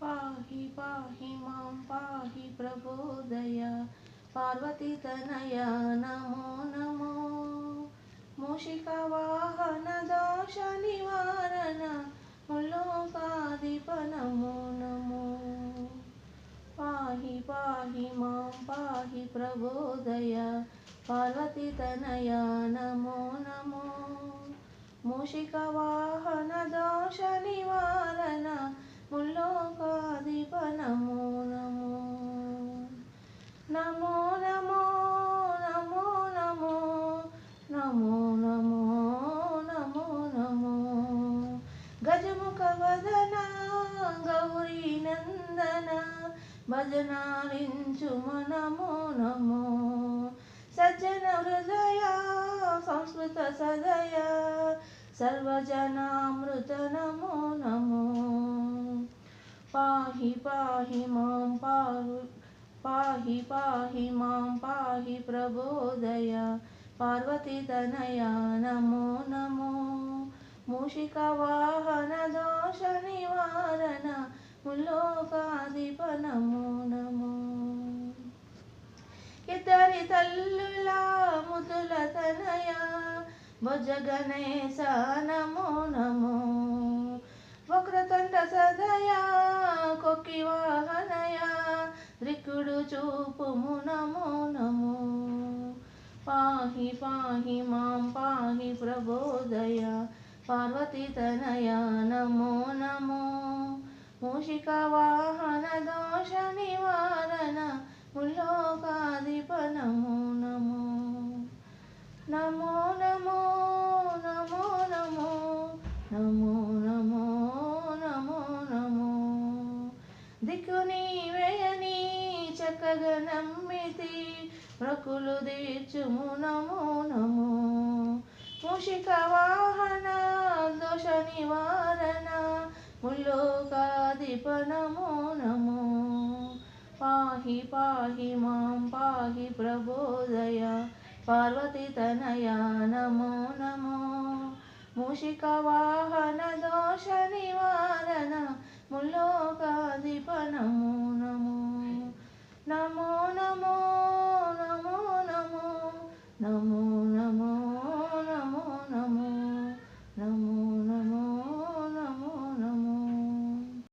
पाहि पाहि मां पाहि प्रबोधय पार्वतीतनया नमो नमो मूषिकवाहन दोष निवारण मुल्लोकाधिप नमो नमो पाहि पाहि मां पाहि प्रबोधय पार्वतीतनया नमो नमो मूषिकवाहन दोष निवारण मुल्लोकाधिप नमो नमो नमो नमो नमो नमो नमो नमो नमो नमो गजमुख वदन गौरी नंदन भजनालिंचुम नमो नमो सज्जन हृदय संस्कृत सदय सर्वजनामृत नमो नमो पाहि पाहि मां पाहि पाहि मां पाहि प्रबोधय पार्वतीतनया नमो नमो मूषिकवाहन दोष निवारण मुल्लोकाधिप नमो नमो इద్దరి తల్లుల ముదుల తనయ భుజ గణేశ నమో నమో వక్రతండ సదయ కొక్కి వాహనయ త్రికుడు చూపుము నమో నమో పాహి పాహి మాం పాహి ప్రబోధయ పార్వతీతనయ నమో నమో మూషిక వాహన దోష నివారణ ముల్లోకాధిప నమో నమో నమో నమో నమో నమో నమో నమో నమో నమో దిక్కు నీవేయని చక్కగా నమ్మితి ప్రకులు తీర్చుము నమో నమో మూషిక వాహన దోష నివారణ ముల్లోకాధిప నమో నమో पाहि पाहि मां पाहि प्रबोधय पार्वतीतनया नमो नमो मूषिकवाहन दोष निवारण मुल्लोकाधिप नमो नमो।